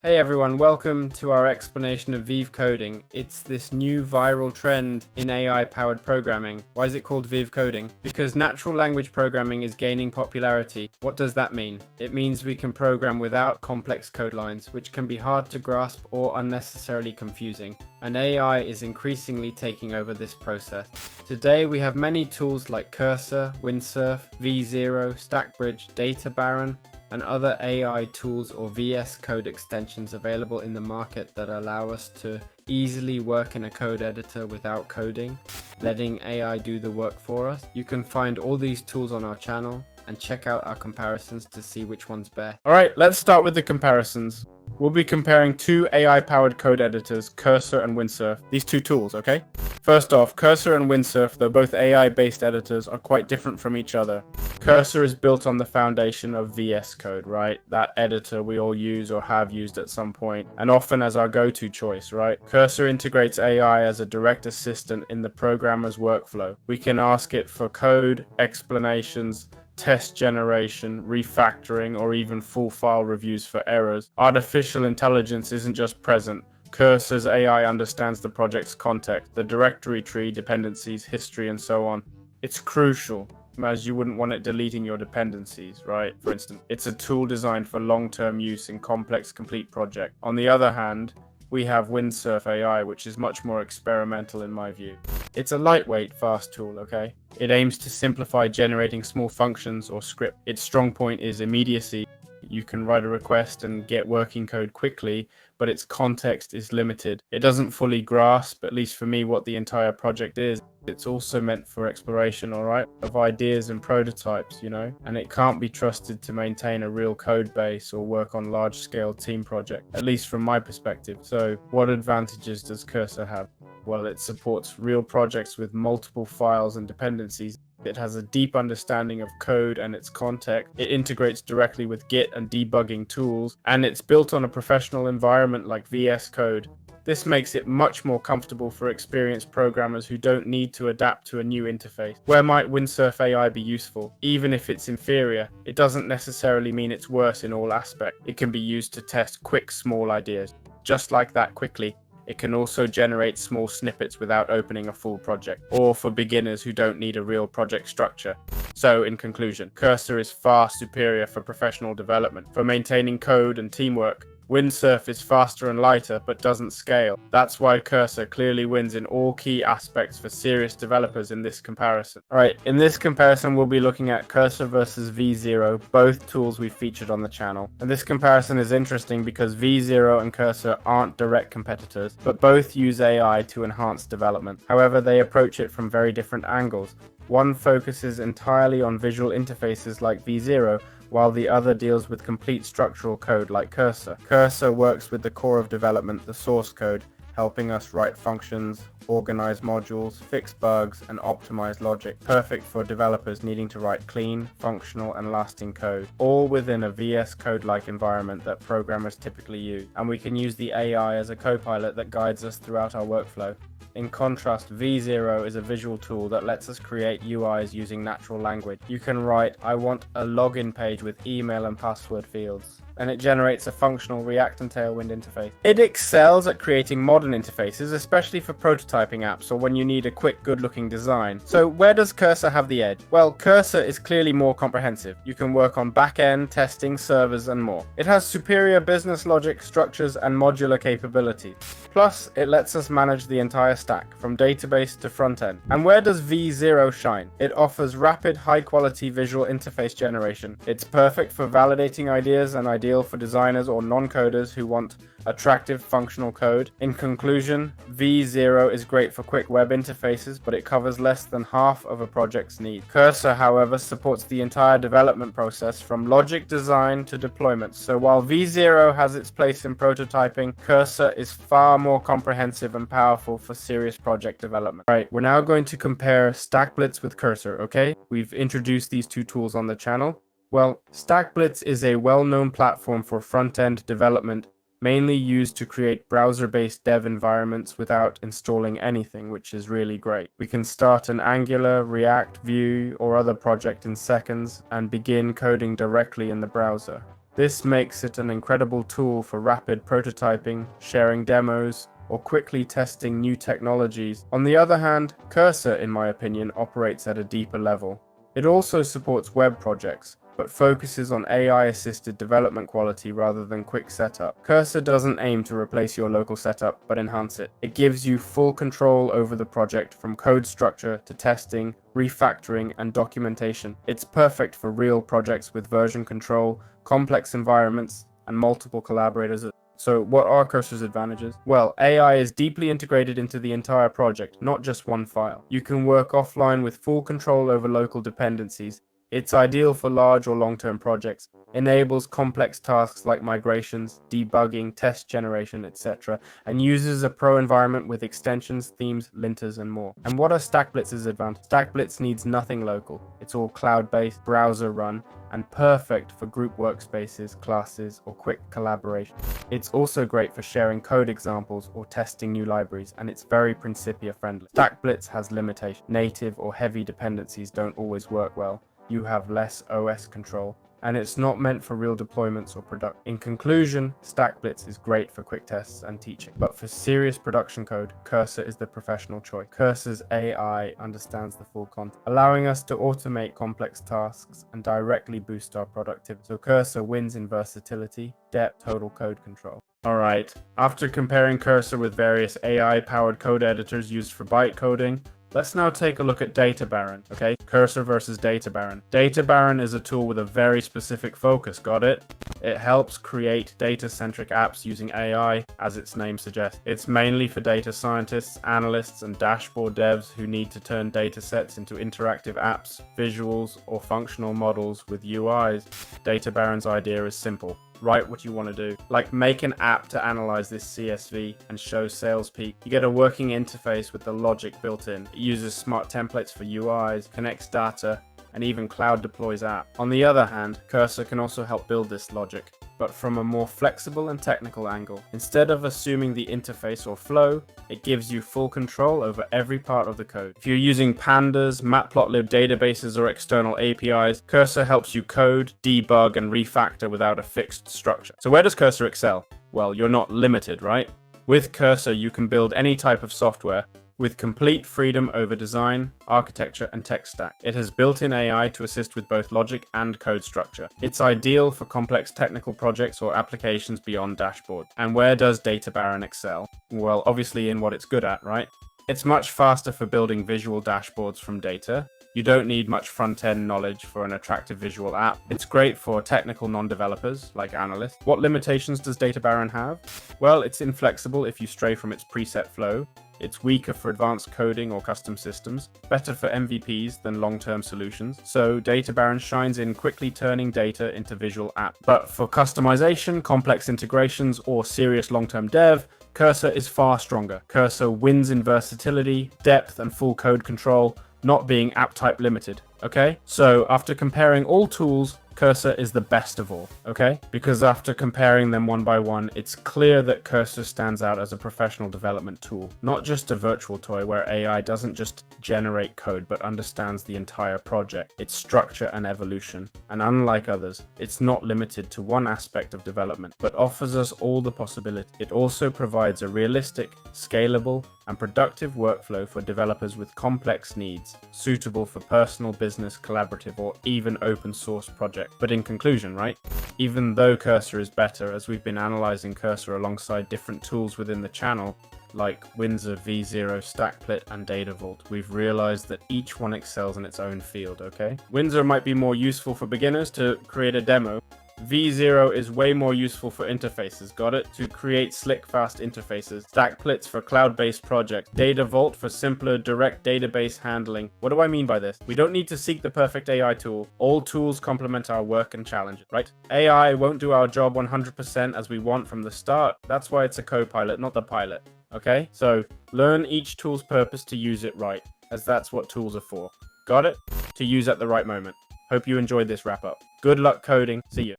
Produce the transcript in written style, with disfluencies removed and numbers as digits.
Hey everyone, welcome to our explanation of Vive coding. It's this new viral trend in AI-powered programming. Why is it called Vive coding? Because natural language programming is gaining popularity. What does that mean? It means we can program without complex code lines, which can be hard to grasp or unnecessarily confusing. And AI is increasingly taking over this process. Today we have many tools like Cursor, Windsurf, V0, StackBridge, Data Baron, and other AI tools or VS Code extensions available in the market that allow us to easily work in a code editor without coding, letting AI do the work for us. You can find all these tools on our channel and check out our comparisons to see which one's best. Alright, let's start with the comparisons. We'll be comparing two AI-powered code editors, Cursor and Windsurf. These two tools, okay? First off, Cursor and Windsurf, though both AI-based editors, are quite different from each other. Cursor is built on the foundation of VS Code, right? That editor we all use or have used at some point, and often as our go-to choice, right? Cursor integrates AI as a direct assistant in the programmer's workflow. We can ask it for code, explanations, test generation, refactoring, or even full file reviews for errors. Artificial intelligence isn't just present. Cursor's AI understands the project's context, the directory tree, dependencies, history, and so on. It's crucial, as you wouldn't want it deleting your dependencies, right? For instance, it's a tool designed for long-term use in complex, complete projects. On the other hand, we have Windsurf AI, which is much more experimental in my view. It's a lightweight, fast tool, okay? It aims to simplify generating small functions or script. Its strong point is immediacy. You can write a request and get working code quickly, but its context is limited. It doesn't fully grasp, at least for me, what the entire project is. It's also meant for exploration, alright, of ideas and prototypes, and it can't be trusted to maintain a real code base or work on large-scale team projects, at least from my perspective. So what advantages does Cursor have? Well, it supports real projects with multiple files and dependencies. It has a deep understanding of code and its context. It integrates directly with Git and debugging tools, and it's built on a professional environment like VS Code. This makes it much more comfortable for experienced programmers who don't need to adapt to a new interface. Where might Windsurf AI be useful? Even if it's inferior, it doesn't necessarily mean it's worse in all aspects. It can be used to test quick, small ideas. Just like that, quickly. It can also generate small snippets without opening a full project, or for beginners who don't need a real project structure. So, in conclusion, Cursor is far superior for professional development. For maintaining code and teamwork, Windsurf is faster and lighter, but doesn't scale. That's why Cursor clearly wins in all key aspects for serious developers in this comparison. Alright, in this comparison we'll be looking at Cursor versus V0, both tools we've featured on the channel. And this comparison is interesting because V0 and Cursor aren't direct competitors, but both use AI to enhance development. However, they approach it from very different angles. One focuses entirely on visual interfaces like V0, while the other deals with complete structural code like Cursor. Cursor works with the core of development, the source code, helping us write functions, organize modules, fix bugs, and optimize logic. Perfect for developers needing to write clean, functional, and lasting code, all within a VS Code-like environment that programmers typically use. And we can use the AI as a co-pilot that guides us throughout our workflow. In contrast, V0 is a visual tool that lets us create UIs using natural language. You can write, I want a login page with email and password fields, and it generates a functional React and Tailwind interface. It excels at creating modern interfaces, especially for prototyping apps or when you need a quick, good-looking design. So where does Cursor have the edge? Well, Cursor is clearly more comprehensive. You can work on back-end, testing, servers, and more. It has superior business logic, structures, and modular capabilities. Plus, it lets us manage the entire stack, from database to front-end. And where does V0 shine? It offers rapid, high-quality visual interface generation. It's perfect for validating ideas and ideal for designers or non-coders who want attractive functional code. In conclusion, V0 is great for quick web interfaces, but it covers less than half of a project's needs. Cursor, however, supports the entire development process from logic design to deployment. So while V0 has its place in prototyping, Cursor is far more comprehensive and powerful for serious project development. Alright, we're now going to compare StackBlitz with Cursor, okay? We've introduced these two tools on the channel. Well, StackBlitz is a well-known platform for front-end development, mainly used to create browser-based dev environments without installing anything, which is really great. We can start an Angular, React, Vue, or other project in seconds and begin coding directly in the browser. This makes it an incredible tool for rapid prototyping, sharing demos, or quickly testing new technologies. On the other hand, Cursor, in my opinion, operates at a deeper level. It also supports web projects, but focuses on AI-assisted development quality rather than quick setup. Cursor doesn't aim to replace your local setup, but enhance it. It gives you full control over the project, from code structure to testing, refactoring, and documentation. It's perfect for real projects with version control, complex environments, and multiple collaborators. So what are Cursor's advantages? Well, AI is deeply integrated into the entire project, not just one file. You can work offline with full control over local dependencies. It's ideal for large or long-term projects, enables complex tasks like migrations, debugging, test generation, etc., and uses a pro environment with extensions, themes, linters, and more. And what are StackBlitz's advantages? StackBlitz needs nothing local. It's all cloud-based, browser run, and perfect for group workspaces, classes, or quick collaboration. It's also great for sharing code examples or testing new libraries, and it's very Principia friendly. StackBlitz has limitations. Native or heavy dependencies don't always work well. You have less OS control, and it's not meant for real deployments or production. In conclusion, StackBlitz is great for quick tests and teaching, but for serious production code, Cursor is the professional choice. Cursor's AI understands the full context, allowing us to automate complex tasks and directly boost our productivity. So Cursor wins in versatility, depth, total code control. Alright, after comparing Cursor with various AI-powered code editors used for bytecoding, let's now take a look at DataBaron, okay? Cursor versus DataBaron. DataBaron is a tool with a very specific focus, got it? It helps create data-centric apps using AI, as its name suggests. It's mainly for data scientists, analysts, and dashboard devs who need to turn datasets into interactive apps, visuals, or functional models with UIs. DataBaron's idea is simple. Write what you want to do. Like, make an app to analyze this CSV and show sales peak. You get a working interface with the logic built in. It uses smart templates for UIs, connects data, and even cloud deploys apps. On the other hand, Cursor can also help build this logic, but from a more flexible and technical angle. Instead of assuming the interface or flow, it gives you full control over every part of the code. If you're using pandas, matplotlib databases, or external APIs, Cursor helps you code, debug, and refactor without a fixed structure. So where does Cursor excel? Well, you're not limited, right? With Cursor, you can build any type of software with complete freedom over design, architecture, and tech stack. It has built-in AI to assist with both logic and code structure. It's ideal for complex technical projects or applications beyond dashboard. And where does DataBaron excel? Well, obviously in what it's good at, right? It's much faster for building visual dashboards from data. You don't need much front-end knowledge for an attractive visual app. It's great for technical non-developers, like analysts. What limitations does DataBaron have? Well, it's inflexible if you stray from its preset flow. It's weaker for advanced coding or custom systems, better for MVPs than long-term solutions. So DataBaron shines in quickly turning data into visual apps. But for customization, complex integrations, or serious long-term dev, Cursor is far stronger. Cursor wins in versatility, depth, and full code control, not being app type limited, okay? So after comparing all tools, Cursor is the best of all, okay? Because after comparing them one by one, it's clear that Cursor stands out as a professional development tool, not just a virtual toy where AI doesn't just generate code, but understands the entire project, its structure and evolution. And unlike others, it's not limited to one aspect of development, but offers us all the possibilities. It also provides a realistic, scalable, and productive workflow for developers with complex needs, suitable for personal, business, collaborative, or even open source projects. But in conclusion, right? Even though Cursor is better, as we've been analyzing Cursor alongside different tools within the channel, like Windsor, V0, StackPlit, and DataVault, we've realized that each one excels in its own field, okay? Windsor might be more useful for beginners to create a demo. V0 is way more useful for interfaces, got it? To create slick, fast interfaces. StackPlit's for cloud-based projects. DataVault for simpler, direct database handling. What do I mean by this? We don't need to seek the perfect AI tool. All tools complement our work and challenges, right? AI won't do our job 100% as we want from the start. That's why it's a co-pilot, not the pilot, okay? So learn each tool's purpose to use it right, as that's what tools are for. Got it? To use at the right moment. Hope you enjoyed this wrap-up. Good luck coding. See you.